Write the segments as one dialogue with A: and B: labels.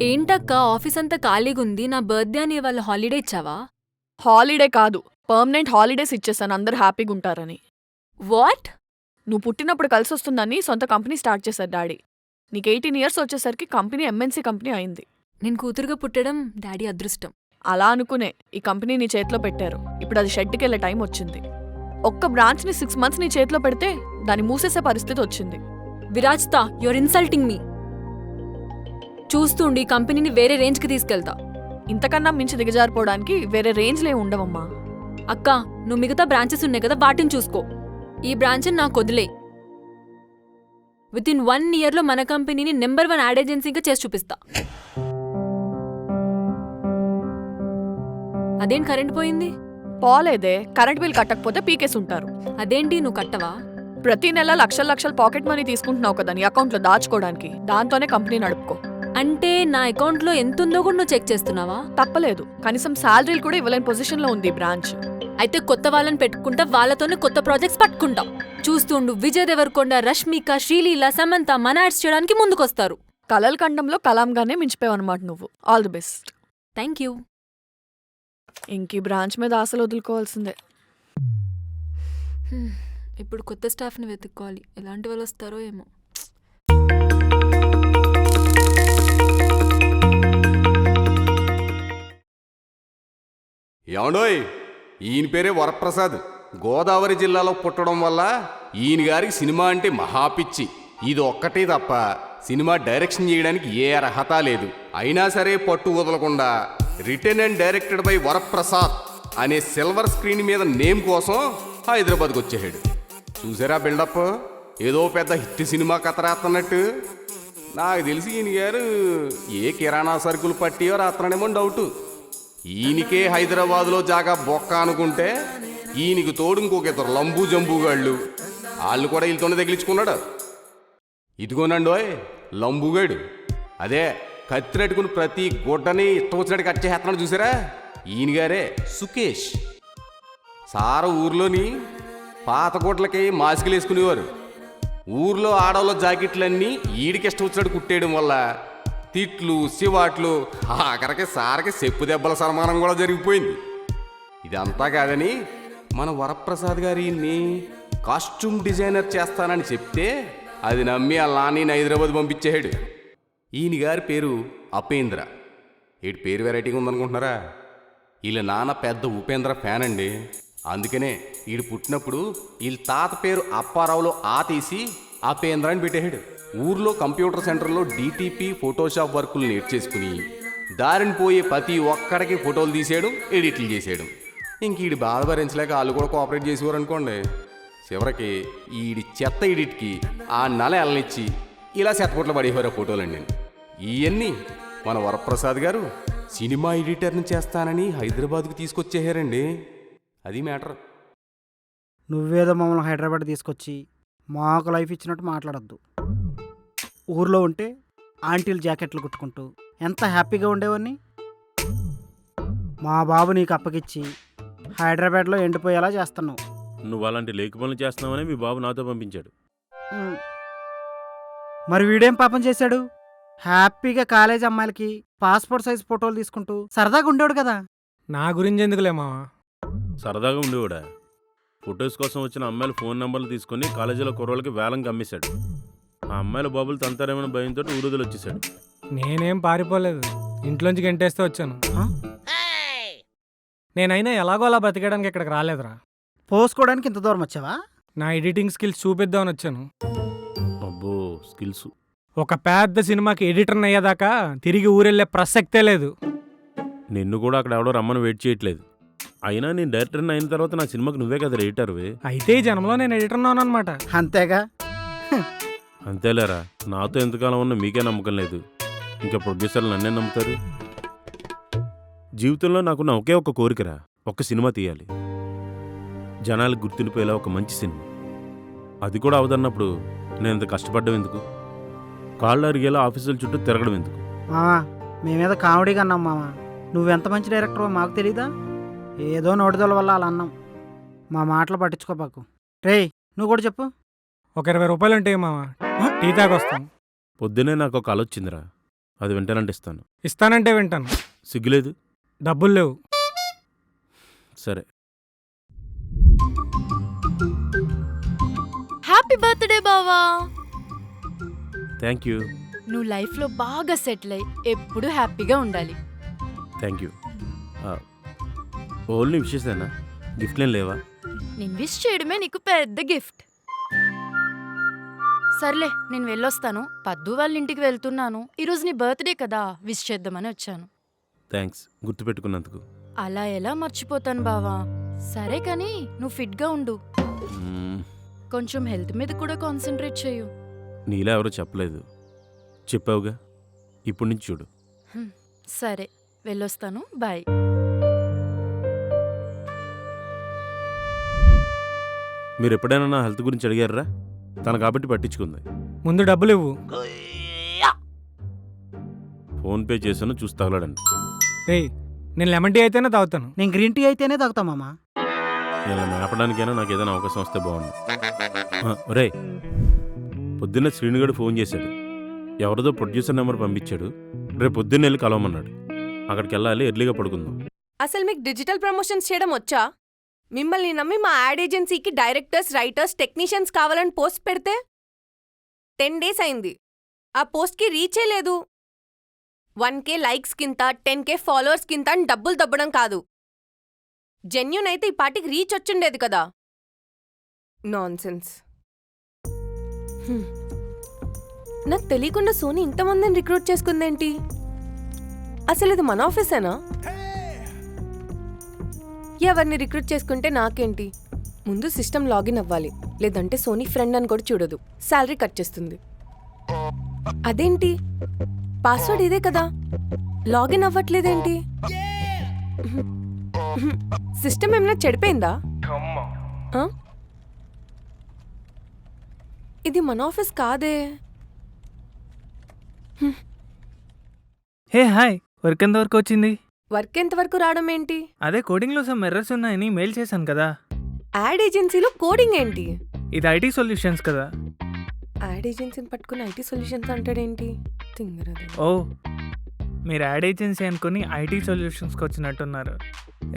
A: ఏంటక్క ఆఫీస్ అంతా ఖాళీగుంది, నా బర్త్డే అని వాళ్ళ హాలిడే ఇచ్చావా?
B: హాలిడే కాదు, పర్మనెంట్ హాలిడేస్ ఇచ్చేసాను అందరు హ్యాపీగా ఉంటారని.
A: వాట్?
B: నువ్వు పుట్టినప్పుడు కలిసొస్తుందని సొంత కంపెనీ స్టార్ట్ చేశారు డాడీ. నీకు 18 ఇయర్స్ వచ్చేసరికి కంపెనీ ఎంఎన్సీ కంపెనీ అయింది.
A: నేను కూతురుగా పుట్టడం డాడీ అదృష్టం.
B: అలా అనుకునే ఈ కంపెనీ నీ చేతిలో పెట్టారు. ఇప్పుడు అది షెడ్కి వెళ్ళే టైం వచ్చింది. ఒక్క బ్రాంచ్ని 6 months నీ చేతిలో పెడితే దాన్ని మూసేసే పరిస్థితి వచ్చింది.
A: విరాజ్తా, యువర్ ఇన్సల్టింగ్ మీ. చూస్తుండి కంపెనీని వేరే రేంజ్కి తీసుకెళ్తా.
B: ఇంతకన్నా మించి దిగజారిపోవడానికి వేరే రేంజ్లే ఉండవమ్మా.
A: అక్క, నువ్వు మిగతా బ్రాంచెస్ ఉన్నాయి కదా, వాటిని చూసుకో. ఈ బ్రాంచ్ని నాకు వదిలే. విత్ ఇన్ 1 yearలో మన కంపెనీని నెంబర్ 1 యాడ్ ఏజెన్సీగా చేసి చూపిస్తా. అదేంటి కరెంట్ పోయింది?
B: పోలేదే, కరెంట్ బిల్ కట్టకపోతే పీకేసి ఉంటారు.
A: అదేంటి నువ్వు కట్టవా?
B: ప్రతి నెల లక్షల పాకెట్ మనీ తీసుకుంటున్నావు కదా నీ అకౌంట్లో దాచుకోవడానికి. దాంతోనే కంపెనీ నడుపుకో.
A: అంటే నా అకౌంట్లో ఎంతుందో కూడా నువ్వు చెక్ చేస్తున్నావా?
B: తప్పలేదు, కనీసం శాలరీలు కూడా ఇవ్వలేని పొజిషన్లో ఉంది బ్రాంచ్.
A: అయితే కొత్త వాళ్ళని పెట్టుకుంటా, వాళ్ళతోనే కొత్త ప్రాజెక్ట్స్ పట్టుకుంటాం. చూస్తుండు, విజయ్ దేవరకొండ, రష్మిక, శ్రీలీల, సమంత మన యాడ్స్ చేయడానికి ముందుకొస్తారు.
B: కలల ఖండంలో కలాంగానే మించిపోయావన్నమాట నువ్వు. All the best.
A: Thank you.
B: ఇంక ఈ బ్రాంచ్ మీద ఆశలు వదులుకోవాల్సిందే.
A: ఇప్పుడు కొత్త స్టాఫ్ని వెతుక్కోవాలి. ఎలాంటి వాళ్ళు వస్తారో ఏమో.
C: ఏమండోయ్, ఈయన పేరే వరప్రసాద్. గోదావరి జిల్లాలో పుట్టడం వల్ల ఈయన గారికి సినిమా అంటే మహాపిచ్చి. ఇది ఒక్కటే తప్ప సినిమా డైరెక్షన్ చేయడానికి ఏ అర్హత లేదు. అయినా సరే పట్టు వదలకుండా written and directed by Varaprasad అనే సిల్వర్ స్క్రీన్ మీద నేమ్ కోసం హైదరాబాద్కి వచ్చేసాడు. చూసారా బిల్డప్? ఏదో పెద్ద హిట్ సినిమా కథ రాస్తున్నట్టు. నాకు తెలిసి ఈయన గారు ఏ కిరాణా సరుకులు పట్టియో రాస్తున్నాడేమో డౌటు. ఈయనకే హైదరాబాద్లో జాగా బొక్క అనుకుంటే ఈయనకి తోడు ఇంకొక ఇద్దరు లంబూ జంబూగాళ్ళు, వాళ్ళు కూడా వీళ్ళతోనే తగిలించుకున్నాడు. ఇదిగోనండోయ్ లంబుగాడు, అదే కత్తిరెట్టుకుని ప్రతి గుడ్డని ఇష్టం వచ్చినట్టు కట్ చేస్తున్నాడు చూసారా, ఈయన గారే సుకేష్. సార ఊర్లోని పాత గుడ్లకి మాసికలు వేసుకునేవారు. ఊర్లో ఆడవాళ్ళ జాకెట్లన్నీ ఈడికి ఇష్టం వచ్చినట్టు కుట్టేయడం వల్ల తిట్లు, శివాట్లు, ఆఖరికి సారకి చెప్పు దెబ్బల సన్మానం కూడా జరిగిపోయింది. ఇదంతా కాదని మన వరప్రసాద్ గారు ఈయన్ని కాస్ట్యూమ్ డిజైనర్ చేస్తానని చెప్తే అది నమ్మి ఆ నాన్నని హైదరాబాద్ పంపించేశాడు. ఈయన గారి పేరు అపేంద్ర. వీడి పేరు వెరైటీగా ఉందనుకుంటున్నారా? వీళ్ళ నాన్న పెద్ద ఉపేంద్ర ఫ్యాన్ అండి. అందుకనే వీడు పుట్టినప్పుడు వీళ్ళ తాత పేరు అప్పారావులో ఆ తీసి అపేంద్ర అని పెట్టేశాడు. ఊర్లో కంప్యూటర్ సెంటర్లో DTP ఫోటోషాప్ వర్కులు నేర్చేసుకుని దారిని పోయే ప్రతి ఒక్కడికి ఫోటోలు తీసేయడం, ఎడిట్లు చేసేయడం. ఇంక వీడి బాధ భరించలేక వాళ్ళు కూడా కోఆపరేట్ చేసేవారు అనుకోండి. చివరికి వీడి చెత్త ఎడిట్కి ఆ నెల ఎల్లనిచ్చి ఇలా చెత్తపొట్లు పడేవారు ఫోటోలండి. ఇవన్నీ మన వరప్రసాద్ గారు సినిమా ఎడిటర్ని చేస్తానని హైదరాబాద్కు తీసుకొచ్చేసారండి. అది మ్యాటర్.
D: నువ్వేదో మమ్మల్ని హైదరాబాద్ తీసుకొచ్చి మాకు లైఫ్ ఇచ్చినట్టు మాట్లాడద్దు. ఊర్లో ఉంటే ఆంటీలు జాకెట్లు కుట్టుకుంటూ ఎంత హ్యాపీగా ఉండేవాడిని. మా బాబు నీకు అప్పగిచ్చి హైదరాబాద్లో ఎండిపోయేలా చేస్తున్నావు.
E: నువ్వు అలాంటి లేఖ పనులు చేస్తున్నావని మీ బాబు నాతో పంపించాడు.
D: మరి వీడేం పాపం చేశాడు? హ్యాపీగా కాలేజ్ అమ్మాయిలకి పాస్పోర్ట్ సైజ్ ఫోటోలు తీసుకుంటూ సరదాగా ఉండేవాడు కదా.
F: నా గురించి ఎందుకులే మావా.
E: సరదాగా ఉండేవాడా? ఫొటోస్ కోసం వచ్చిన అమ్మాయిల ఫోన్ నెంబర్లు తీసుకుని కాలేజీలో కుర్రోళ్ళకి వేలంకి అమ్మేశాడు. ఆ అమ్మాయిల బాబులు తంతారేమన్న భయంతో ఊరుదులు వచ్చేసాడు.
F: నేనేం పారిపోలేదు, ఇంట్లోంచి గంటేస్తే వచ్చాను. నేనైనా ఎలాగో అలా బ్రతికేయడానికి ఇక్కడికి రాలేదురా.
D: పోసుకోవడానికి ఇంత దూరం వచ్చావా?
F: నా ఎడిటింగ్ స్కిల్స్ చూపిద్దామని వచ్చాను.
E: అబ్బో స్కిల్స్!
F: ఒక పెద్ద సినిమాకి ఎడిటర్ని అయ్యేదాకా తిరిగి ఊరెళ్ళే ప్రసక్తే లేదు.
E: నిన్ను కూడా అక్కడ ఎవడో రమ్మని వెయిట్ చేయట్లేదు. అయినా నేను డైరెక్టర్ని అయిన తర్వాత నా సినిమాకి నువ్వే కదా ఎడిటర్వి.
F: అయితే ఈ జనంలో నేను ఎడిటర్ని అనమాట.
D: అంతేగా.
E: అంతేలేరా, నాతో ఎంతకాలం ఉన్నా మీకే నమ్మకం లేదు, ఇంకా ప్రొడ్యూసర్లు నన్నే నమ్ముతారు. జీవితంలో నాకున్న ఒకే ఒక కోరికరా, ఒక్క సినిమా తీయాలి, జనాలకు గుర్తుండిపోయేలా ఒక మంచి సినిమా. అది కూడా అవదన్నప్పుడు నేను ఇంత కష్టపడ్డం ఎందుకు? కాళ్ళు అరిగేలా ఆఫీసుల చుట్టూ తిరగడం ఎందుకు?
D: మామా, మేమేదో కామెడీగా అన్నాం మామా. నువ్వెంత మంచి డైరెక్టరో మాకు తెలీదా? ఏదో నోటిదల వల్ల అలా అన్నాం. మా మాటలు పట్టించుకోపాకు. రేయ్, నువ్వు కూడా చెప్పు.
F: ఒక 20 రూపాయలు ఉంటాయి మావా, టీ తాగొస్తాం.
E: పొద్దునే నాకు ఒక కల వచ్చిందిరా, అది వింటానంటే ఇస్తాను.
F: ఇస్తానంటే వింటాను.
E: సిగ్గులేదు?
F: డబ్బులు లేవు.
E: సరే.
B: హ్యాపీ బర్త్డే బావా.
E: Thank you.
B: నువ్వు లైఫ్లో బాగా సెటిల్ అయ్యి ఎప్పుడు హ్యాపీగా ఉండాలి.
E: Thank you. ఓన్లీ విషెసేనా? గిఫ్ట్లేం లేవా?
B: నేను విష్ చేయడమే నీకు పెద్ద గిఫ్ట్. సర్లే నేను వెళ్ళొస్తాను. పద్దు వాళ్ళ ఇంటికి వెళ్తున్నాను. ఈరోజు నీ బర్త్డే కదా, విష్ చేద్దామని వచ్చాను.
E: థ్యాంక్స్ గుర్తుపెట్టుకున్నందుకు.
B: అలా ఎలా మర్చిపోతాను బావా. సరే కానీ నువ్వు ఫిట్గా ఉండు.
E: మ్మ్,
B: కొంచెం హెల్త్ మీద కూడా కాన్సన్ట్రేట్ చేయు.
E: నీలా ఎవరో చెప్పలేదు. చెప్పావుగా, ఇప్పుడు నుంచి చూడు.
B: సరే వెళ్ళొస్తాను. బాయ్.
E: మీరు ఎప్పుడైనా నా హెల్త్ గురించి అడిగారా? తన కాబట్టి పట్టించుకుంది.
F: ముందు డబ్బులు ఇవ్వు.
E: ఫోన్పే చేశాను, చూసి తగలడండి.
F: రేయ్, నేను లెమన్ టీ అయితేనే తాగుతాను.
D: నేను గ్రీన్ టీ అయితేనే తాగుతా మామ.
E: ఇలా మేపడానికైనా నాకు ఏదైనా అవకాశం వస్తే బాగుండు. ఒరే, పొద్దున్న శ్రీనుగాడు ఫోన్ చేశాడు. ఎవరిదో ప్రొడ్యూసర్ నెంబర్ పంపించాడు. రేపు పొద్దున్న వెళ్ళి కలవమన్నాడు. అక్కడికి వెళ్ళాలి, ఎర్లీగా పడుకుందాం.
G: అసలు మీకు డిజిటల్ ప్రమోషన్స్ చేయడం వచ్చా? మిమ్మల్ని నమ్మి మా యాడ్ ఏజెన్సీకి డైరెక్టర్స్, రైటర్స్, టెక్నీషియన్స్ కావాలని పోస్ట్ పెడితే 10 days అయింది. ఆ పోస్ట్కి రీచే లేదు. 1K లైక్స్ కింద 10K ఫాలోవర్స్ కింద అని డబ్బులు దబ్బడం కాదు. జెన్యూన్ అయితే ఈ పార్టీకి రీచ్ వచ్చుండేది కదా. నాన్సెన్స్. నాకు తెలియకుండా సోనీ ఇంతమందిని రిక్రూట్ చేసుకుందేంటి? అసలు ఇది మన ఆఫీసేనా? ఎవరిని రిక్రూట్ చేసుకుంటే నాకేంటి? ముందు సిస్టమ్ లాగిన్ అవ్వాలి, లేదంటే సోనీ ఫ్రెండ్ అని కూడా చూడదు, శాలరీ కట్ చేస్తుంది. అదేంటి, పాస్వర్డ్ ఇదే కదా, లాగిన్ అవ్వట్లేదేంటి? సిస్టమ్ ఏమైనా చెడిపోయిందా? ఆ? ఇది మన ఆఫీస్ కాదే.
H: హే హాయ్, వర్క్ ఎంతవరకు వచ్చింది?
G: వర్క్ ఎంతవరకు రావడం ఏంటి?
H: అదే కోడింగ్లో సమ్ ఎర్రర్స్ ఉన్నాయని మెయిల్ చేశాను కదా.
G: యాడ్ ఏజెన్సీలో కోడింగ్ ఏంటి?
H: ఇది ఐటీ సొల్యూషన్స్ కదా.
G: యాడ్ ఏజెన్సీని పట్టుకుని ఐటీ సొల్యూషన్స్ అంటాడేంటి? తింగరది.
H: ఓ, మీరు యాడ్ ఏజెన్సీ అనుకుని ఐటీ సొల్యూషన్స్కి వచ్చినట్టున్నారు.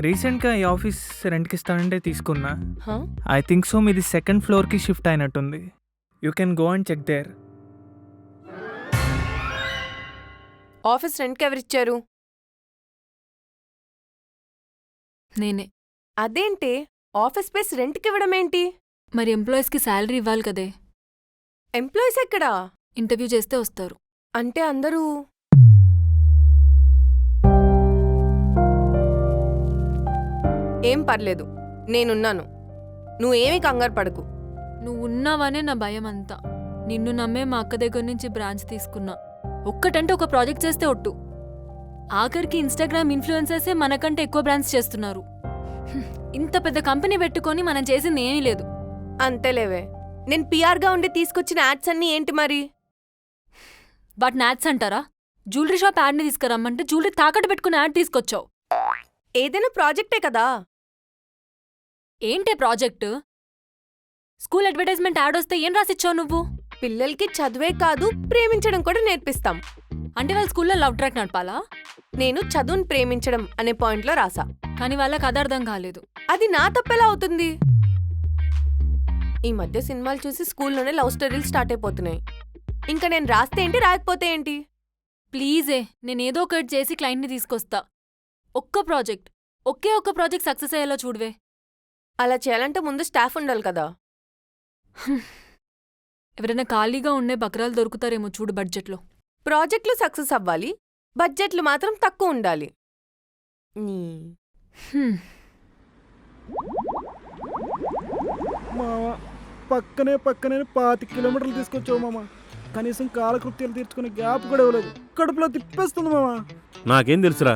H: రీసెంట్గా ఈ ఆఫీస్ రెంట్కి ఇస్తానంటే తీసుకున్నా.
G: హా?
H: ఐ థింక్ సో మీది 2nd floorకి షిఫ్ట్ అయినట్టుంది. You can go and check there.
G: Office రెంట్కి ఎవరిచ్చారు?
A: నేనే.
G: అదేంటే, ఆఫీస్ స్పేస్ రెంట్కి ఇవ్వడం ఏంటి?
A: మరి ఎంప్లాయీస్కి శాలరీ ఇవ్వాలి కదే.
G: ఎంప్లాయీస్ ఎక్కడా?
A: ఇంటర్వ్యూ చేస్తే వస్తారు.
G: అంటే అందరూ ఏం పర్లేదు, నేనున్నాను. నువ్వేమీ కంగారు పడకు.
A: నువ్వు ఉన్నావనే నా భయం అంతా. నిన్ను నమ్మే మా అక్క దగ్గర నుంచి బ్రాంచ్ తీసుకున్నా. ఒక్కటంటే ఒక ప్రాజెక్ట్ చేస్తే ఒట్టు. ఆఖరికి ఇన్స్టాగ్రామ్ ఇన్ఫ్లుయెన్సర్సే మనకంటే ఎక్కువ బ్రాండ్స్ చేస్తున్నారు. ఇంత పెద్ద కంపెనీ పెట్టుకొని మనం చేసింది ఏమీ లేదు.
G: అంతేలేవే, నేను పిఆర్గా ఉండి తీసుకొచ్చిన యాడ్స్ అన్నీ ఏంటి మరి?
A: వాటిని యాడ్స్ అంటారా? జ్యువెలరీ షాప్ యాడ్ని తీసుకురమ్మంటే జ్యువెలరీ తాకట్టు పెట్టుకుని యాడ్ తీసుకొచ్చావు.
G: ఏదైనా ప్రాజెక్టే కదా.
A: ఏంటే ప్రాజెక్టు? స్కూల్ అడ్వర్టైజ్మెంట్ యాడ్ వస్తే ఏం రాసిచ్చావు నువ్వు?
G: పిల్లలకి చదువే కాదు, ప్రేమించడం కూడా నేర్పిస్తాం.
A: అంటే వాళ్ళ స్కూల్లో లవ్ ట్రాక్ నడపాలా?
G: నేను చదువుని ప్రేమించడం అనే పాయింట్లో రాసా.
A: కానీ వాళ్ళకి అది అర్థం కాలేదు.
G: అది నా తప్పెలా అవుతుంది? ఈ మధ్య సినిమాలు చూసి స్కూల్లోనే లవ్ స్టోరీలు స్టార్ట్ అయిపోతున్నాయి. ఇంకా నేను రాస్తే ఏంటి, రాయకపోతే ఏంటి?
A: ప్లీజే, నేనేదో ఒకటి చేసి క్లయింట్ని తీసుకొస్తా. ఒకే ఒక్క ప్రాజెక్ట్ సక్సెస్ అయ్యేలా చూడవే.
G: అలా చేయాలంటే ముందు స్టాఫ్ ఉండాలి కదా.
A: ఎవరైనా ఖాళీగా ఉండే బకరాలు దొరుకుతారేమో చూడు బడ్జెట్లో.
G: ప్రాజెక్టులు సక్సెస్ అవ్వాలి, బడ్జెట్లు మాత్రం తక్కువ ఉండాలి.
D: మామ, పక్కనే 25 కిలోమీటర్లు తీసుకొచ్చావు మామ. కనీసం కాలకృత్యాలు తీర్చుకునే గ్యాప్ కూడా ఇవ్వలేదు. కడుపులో తిప్పేస్తుంది మామ.
E: నాకేం తెలుసురా,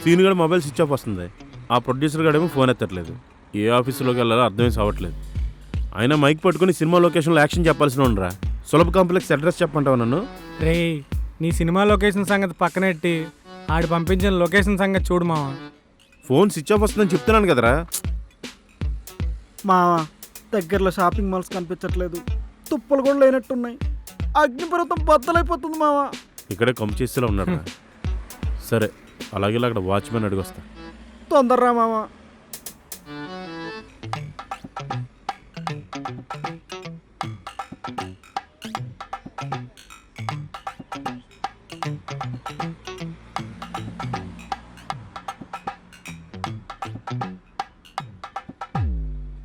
E: సీనుగాడు మొబైల్ స్విచ్ ఆఫ్ వస్తుంది. ఆ ప్రొడ్యూసర్ గాడేమో ఫోన్ ఎత్తట్లేదు. ఏ ఆఫీసులోకి వెళ్ళాలో అర్థమే సావట్లేదు. అయినా మైక్ పట్టుకుని సినిమా లొకేషన్లో యాక్షన్ చెప్పాల్సిన ఉండరా? సులభ కాంప్లెక్స్ అడ్రస్ చెప్పంటావా నన్ను?
F: రేయ్, నీ సినిమా లొకేషన్ సంగతి పక్కనెట్టి ఆడు పంపించిన లొకేషన్ సంగతి చూడు మావా.
E: ఫోన్ స్విచ్ ఆఫ్ వస్తుందని చెప్తున్నాను కదరా.
D: మామ, దగ్గరలో షాపింగ్ మాల్స్ కనిపించట్లేదు. తుప్పలు కూడా లేనట్టున్నాయి. అగ్నిపర్వతం బద్దలైపోతుంది మామ.
E: ఇక్కడే కంపు చేసేలా ఉన్నాడు. సరే అలాగే అక్కడ వాచ్మెన్ అడిగొస్తా.
D: తొందరరా మామ.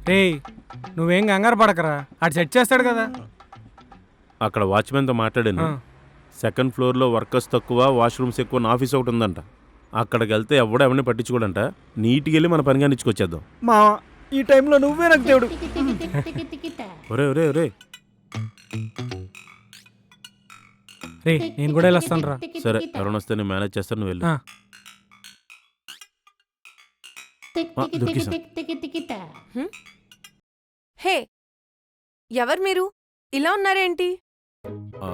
F: రేయ్ నువ్వేం కంగారు పడకరా, అటు సెట్ చేస్తాడు కదా.
E: అక్కడ వాచ్మెన్తో మాట్లాడాను.
F: ఆ.
E: సెకండ్ ఫ్లోర్లో వర్కర్స్ తక్కువ, వాష్రూమ్స్ ఎక్కువ నా ఆఫీస్ ఒకటి ఉందంట. అక్కడికి వెళ్తే ఎవడో ఎవరిని పట్టించుకోడంట. నీట్కి వెళ్ళి మన పని కానిచ్చుకొచ్చేద్దాం.
D: మామ ఈ టైంలో నువ్వే నాకు దేవుడు.
E: ఒరే ఒరే ఒరే.
F: రే నేను కూడా వెళ్ళొస్తాను రా.
E: సరే ఎవరైనా వస్తే నేను మేనేజ్ చేస్తాను, నువ్వు వెళ్ళు.
F: ఆ.
E: దొరికేసా.
G: హే, ఎవరు మీరు? ఇలా ఉన్నారేంటి?
E: ఆ,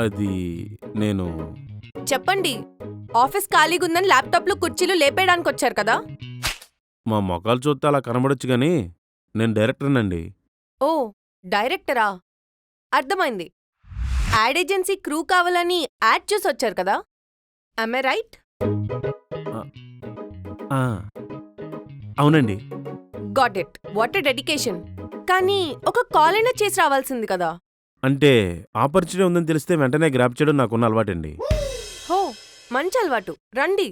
E: అది నేను
G: చెప్పండి. ఆఫీస్ ఖాళీగుందని ల్యాప్టాప్లో కుర్చీలు లేపేయడానికి వచ్చారు కదా?
E: మా మొఖాలు చూస్తే అలా కనబడొచ్చు కానీ నేను డైరెక్టర్నండి.
G: ఓ, డైరెక్టరా? అర్థమైంది. యాడ్ ఏజెన్సీ క్రూ కావాలని యాడ్ చూసి వచ్చారు కదా? I right?
E: ఆ, అవునండి.
G: Got it. What a dedication. కానీ ఒక కాల్ అయినా చేసి రావాల్సింది కదా?
E: అంటే ఆపర్చునిటీ ఉందని తెలిస్తే వెంటనే గ్రాప్ చేయడం నాకున్న అలవాటండి.
G: హో, మంచి అలవాటు. రండి.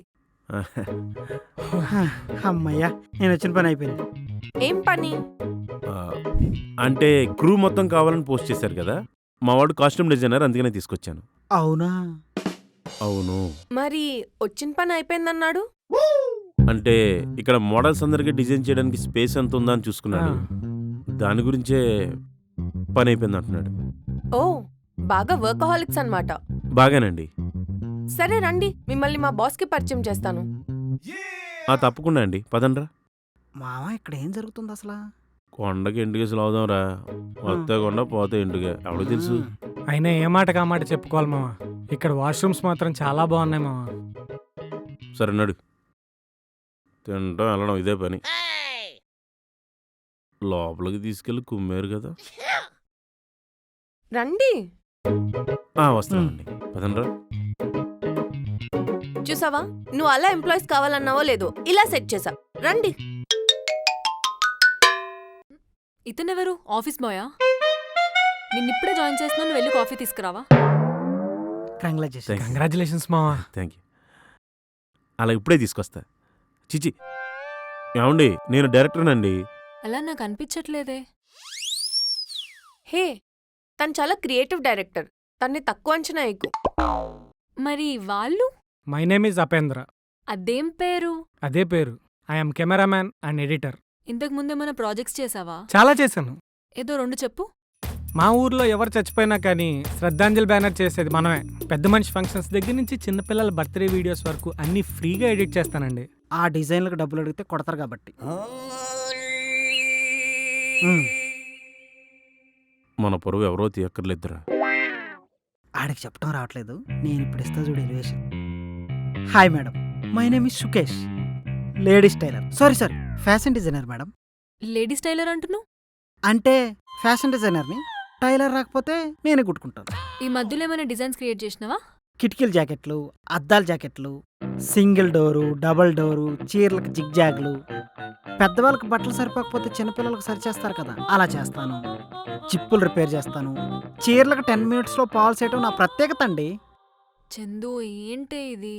D: అమ్మయ్యా నేను వచ్చిన పని అయిపోయింది.
G: ఏం పని?
E: ఆ, అంటే క్రూ మొత్తం కావాలని పోస్ట్ చేశారు కదా, మా వాడు కాస్ట్యూమ్ డిజైనర్, అందుకనే తీసుకొచ్చాను.
D: అవునా?
E: అవును.
G: మరి వచ్చిన పని అయిపోయిందన్నాడు?
E: అంటే ఇక్కడ మోడల్స్ అందరికీ డిజైన్ చేయడానికి స్పేస్ ఎంత ఉందా అని చూసుకున్నాడు. దాని గురించే పని అయిపోయింది అంటున్నాడు.
G: ఓ, బాగా వర్కహాలిక్స్ అన్నమాట.
E: బాగానండి.
G: సరే రండి, మిమ్మల్ని మా బాస్కి పరిచయం చేస్తాను.
E: తప్పకుండా అండి, పదండ్రా.
D: మామ ఇక్కడ ఏం జరుగుతుంది అసలు?
E: కొండకి ఇంటికి అవుదాం రా. వస్తే కొండ పోతే ఇంటికి, ఎవడో తెలుసు.
F: అయినా ఏ మాటకి ఆ మాట చెప్పుకోవాలి మామ. ఇక్కడ వాష్రూమ్స్ మాత్రం చాలా బాగున్నాయి మామ.
E: సరే నడు. తింటాం వెళ్ళడం ఇదే పని. లోపలికి తీసుకెళ్ళి కుమ్మేరు కదా.
G: రండి.
E: వస్తానండి, పదండ్రా.
G: చూసావా, నువ్వు అలా ఎంప్లాయీస్ కావాలన్నావో లేదో ఇలా సెట్ చేసా. రండి.
A: ఇతనెవరు? ఆఫీస్ బాయా? నిన్నిప్పుడే జాయిన్ చేస్తున్నాను, వెళ్ళి కాఫీ తీసుకురావా?
D: కంగ్రాచులేషన్.
F: కంగ్రాచులేషన్స్ మామ.
E: Thank you. అలా ఇప్పుడే తీసుకొస్తా. చిచి, ఏమండి నేను డైరెక్టర్నండి.
A: అలా నాకు అనిపించట్లేదే.
G: హే, తను చాలా క్రియేటివ్ డైరెక్టర్. తన్ని తక్కువ అంచనా ఎక్కువ.
A: మరి వాళ్ళు?
F: My name is Apendra.
A: అదేం పేరు?
F: అదే పేరు. I'm cameraman and editor.
A: ఇంతకు ముందేమైనా ప్రాజెక్ట్స్ చేసావా?
F: చాలా చేశాను.
A: ఏదో 2 చెప్పు.
F: మా ఊర్లో ఎవరు చచ్చిపోయినా కానీ శ్రద్ధాంజలి బ్యానర్ చేసేది మనమే. పెద్ద మనిషి ఫంక్షన్స్ దగ్గర నుంచి చిన్నపిల్లల బర్త్డే వీడియోస్ వరకు అన్నీ ఫ్రీగా ఎడిట్ చేస్తానండి.
D: ఆ డిజైన్లకు డబ్బులు అడిగితే కొడతారు కాబట్టి.
E: మన పొరుగు ఎవరో తీయక్కర్లేదురా.
D: ఆడికి చెప్పడం రావట్లేదు, నేను ఇప్పుడు ఇస్తా చూడు elevation. Hi madam, my name is Sukesh, ladies tailor. Sorry fashion designer madam.
A: Ladies tailor అంటున్నావు?
D: అంటే ఫ్యాషన్ డిజైనర్ని, టైలర్ రాకపోతే నేనే కుట్టుకుంటాను.
A: ఈ మధ్యలో ఏమైనా డిజైన్స్ క్రియేట్ చేసినావా?
D: కిటికీల జాకెట్లు, అద్దాల జాకెట్లు, సింగిల్ డోరు, డబల్ డోరు, చీరలకు జిగ్జాగ్లు, పెద్దవాళ్ళకి బట్టలు సరిపోకపోతే చిన్నపిల్లలకు సరిచేస్తారు కదా, అలా చేస్తాను. చిప్పులు రిపేర్ చేస్తాను. చీరలకు 10 minutesలో పాలు చేయటం నా ప్రత్యేకత అండి.
A: చందు, ఏంటే ఇది?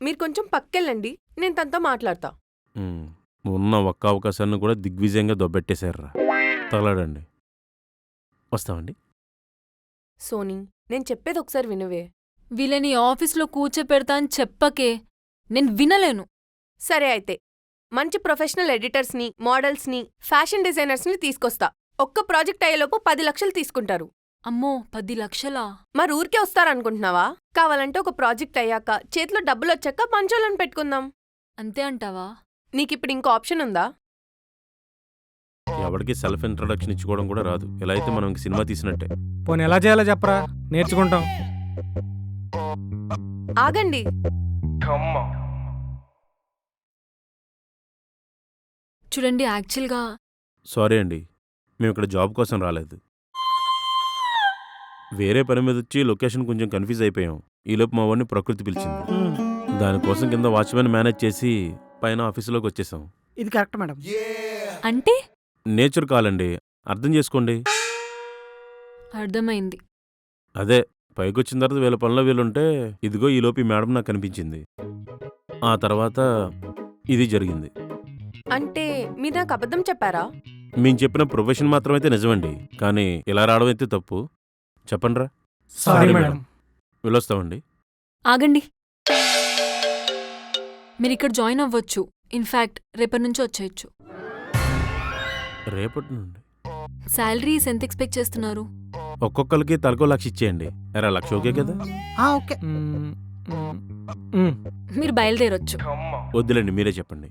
G: మీరు కొంచెం పక్కెళ్ళండి, నేను తనతో మాట్లాడతా.
E: ఉన్న ఒక్క అవకాశాన్ని కూడా దిగ్విజయంగా దొబ్బెట్టేశారా. తగలాడండి. వస్తామండి.
G: సోనీ, నేను చెప్పేది ఒకసారి వినవే.
A: వీళ్ళని ఆఫీస్లో కూర్చోపెడతా అని చెప్పకే, నేను వినలేను.
G: సరే అయితే, మంచి ప్రొఫెషనల్ ఎడిటర్స్ని, మోడల్స్ని, ఫ్యాషన్ డిజైనర్స్ని తీసుకొస్తా. ఒక్క ప్రాజెక్ట్ అయ్యేలోపు 10 లక్షలు తీసుకుంటారు.
A: అమ్మో, 10 లక్షలా?
G: మరి ఊరికే వస్తారనుకుంటున్నావా? కావాలంటే ఒక ప్రాజెక్ట్ అయ్యాక చేతిలో డబ్బులు వచ్చాక పంచోళ్ళని పెట్టుకుందాం.
A: అంతే అంటావా?
G: నీకిప్పుడు ఇంకో ఆప్షన్ ఉందా?
E: ఎవరికి సెల్ఫ్ ఇంట్రడక్షన్ ఇచ్చుకోవడం కూడా రాదు. ఎలా అయితే మనం ఇంక సినిమా తీసినట్టే.
F: పోనీ ఎలా చేయాలో చెప్పరా, నేర్చుకుంటాం.
G: ఆగండి.
A: చూడండి, యాక్చువల్గా
E: సారీ అండి, మేము ఇక్కడ జాబ్ కోసం రాలేదు. వేరే పని మీద వచ్చి లొకేషన్ కొంచెం కన్ఫ్యూజ్ అయిపోయాం. ఈలోపు మా వాడిని ప్రకృతి పిలిచింది.
D: ఉమ్,
E: దానికోసం కింద వాచ్మెన్ మేనేజ్ చేసి పైన ఆఫీసులోకి వచ్చేసాం.
D: ఇది కరెక్ట్ మేడం.
A: అంటే
E: నేచర్ కాలండి, అర్థం చేసుకోండి.
A: అర్థమైంది.
E: అదే పైకొచ్చిన తర్వాత వీళ్ళ పనిలో వీళ్ళుంటే ఇదిగో ఈలోపు ఈ మేడం నాకు కనిపించింది. ఆ తర్వాత ఇది జరిగింది.
G: అంటే మీరు నాకు అబద్ధం చెప్పారా?
E: మేము చెప్పిన ప్రొఫెషన్ మాత్రమైతే నిజమండి, కానీ ఇలా రావడం అయితే తప్పు. చెప్పండి రా.
F: Sorry madam.
E: వెళ్ళొస్తామండి.
A: ఆగండి. మీరు ఇక్కడ జాయిన్ అవ్వచ్చు. ఇన్ఫ్యాక్ట్ రేపటి నుంచి వచ్చేయచ్చు.
E: రేపటి నుండి
A: శాలరీస్ ఎంత ఎక్స్పెక్ట్ చేస్తున్నారు?
E: ఒక్కొక్కరికి తలకో 1,00,000 ఇచ్చేయండి. ఎరా 1,00,000 ఓకే కదా?
D: ఓకే.
F: మ్మ్, మ్మ్, మ్మ్.
A: మీరు బయలుదేరొచ్చు.
E: వద్దులేండి, మీరే చెప్పండి.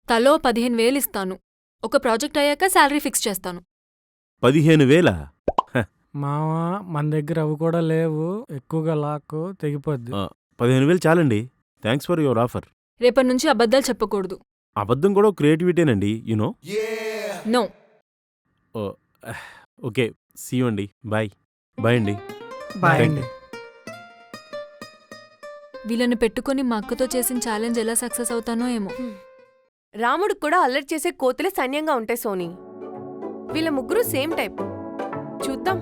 A: తలో 15,000 ఇస్తాను. ఒక ప్రాజెక్ట్ అయ్యాక శాలరీ ఫిక్స్ చేస్తాను.
E: 15,000?
F: మావా మన దగ్గర అవి కూడా లేవు, ఎక్కువగా లాక్కు తెగిపోద్ది.
E: 15,000 చాలండి. Thanks for your offer.
A: రేపటి నుంచి అబద్ధాలు చెప్పకూడదు.
E: అబద్ధం కూడా క్రియేటివిటీనండి, you know.
A: No.
E: Okay, see you అండి. బాయ్. బాయ్ అండి.
D: బాయ్
E: Thank
D: అండి.
A: వీళ్ళని పెట్టుకొని మా అక్కతో చేసిన ఛాలెంజ్ ఎలా సక్సెస్ అవుతానో ఏమో.
G: రాముడికి కూడా అల్లరి చేసే కోతులే సైన్యంగా ఉంటాయి సోనీ. వీళ్ళ ముగ్గురు సేమ్ టైప్. చూద్దాం.